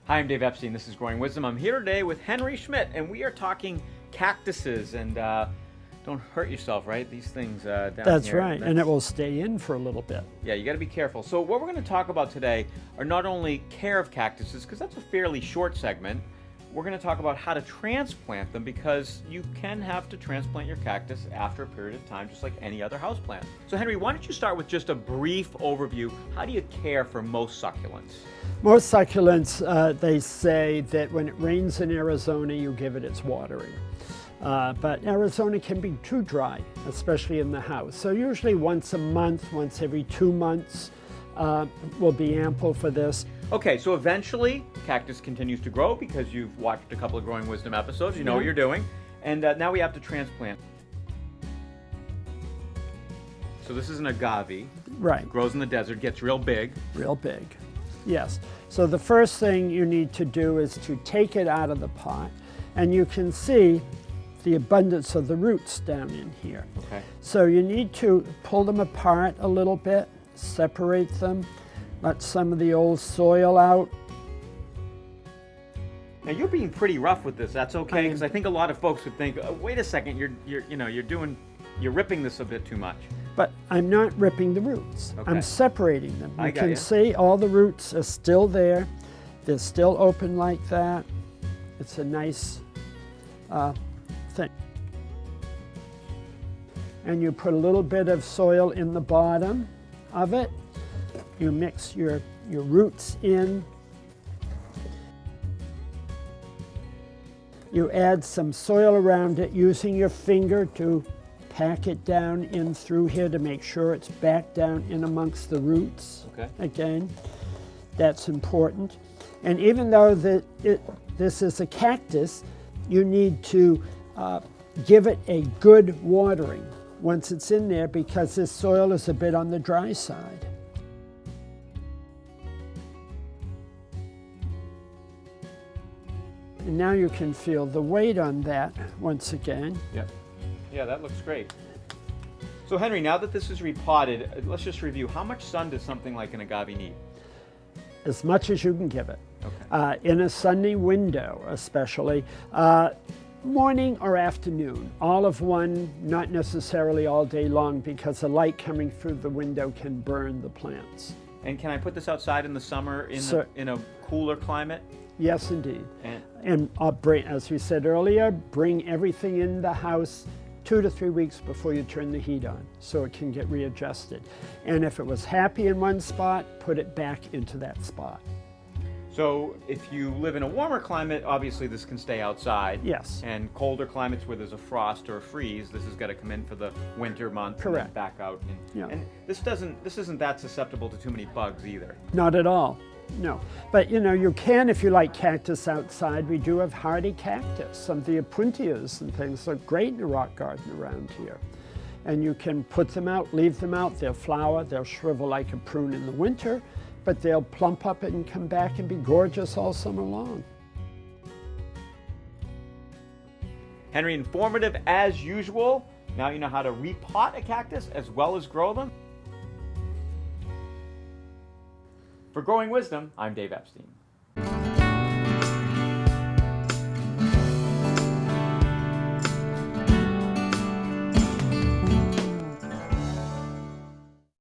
Hi, I'm Dave Epstein. This is Growing Wisdom. I'm here today with Henry Schmidt, and we are talking cactuses. And don't hurt yourself, right? These things down That's here. right, and it will stay in for a little bit. Yeah, you got to be careful. So what we're going to talk about today are not only care of cactuses, because that's a fairly short segment. We're going to talk about how to transplant them, because you can have to transplant your cactus after a period of time, just like any other houseplant. So Henry, why don't you start with just a brief overview? How do you care for most succulents? Most succulents, they say that when it rains in Arizona, you give it its watering. But Arizona can be too dry, especially in the house. So usually once a month, once every 2 months will be ample for this. Okay, so eventually cactus continues to grow because you've watched a couple of Growing Wisdom episodes. You know what you're doing. And now we have to transplant. So this is an agave. Right. It grows in the desert, gets real big. Real big. Yes. So the first thing you need to do is to take it out of the pot, and you can see the abundance of the roots down in here. Okay. So you need to pull them apart a little bit, separate them, let some of the old soil out. Now you're being pretty rough with this. That's okay, because I think a lot of folks would think, oh, wait a second, you're ripping this a bit too much. But I'm not ripping the roots. Okay. I'm separating them. You I got can you. see all the roots are still there. They're still open like that. It's a nice thing. And you put a little bit of soil in the bottom of it. You mix your roots in. You add some soil around it using your finger to pack it down in through here to make sure it's back down in amongst the roots. Okay. Again, that's important. And even though this is a cactus, you need to give it a good watering once it's in there, because this soil is a bit on the dry side. And now you can feel the weight on that once again. Yep. Yeah, that looks great. So Henry, now that this is repotted, let's just review. How much sun does something like an agave need? As much as you can give it. Okay. In a sunny window, especially. Morning or afternoon. All of one, not necessarily all day long, because the light coming through the window can burn the plants. And can I put this outside in the summer in a cooler climate? Yes, indeed. And As we said earlier, bring everything in the house 2 to 3 weeks before you turn the heat on, so it can get readjusted. And if it was happy in one spot, put it back into that spot. so if you live in a warmer climate, obviously this can stay outside. Yes. And colder climates where there's a frost or a freeze, this has got to come in for the winter months. Correct. And then back out. Yeah. And this isn't that susceptible to too many bugs either. Not at all. No, but you can, if you like cactus outside. We do have hardy cactus. Some of the opuntias and things look great in a rock garden around here. And you can put them out, leave them out, they'll flower, they'll shrivel like a prune in the winter, but they'll plump up and come back and be gorgeous all summer long. Henry, informative as usual. Now you know how to repot a cactus as well as grow them. For Growing Wisdom, I'm Dave Epstein.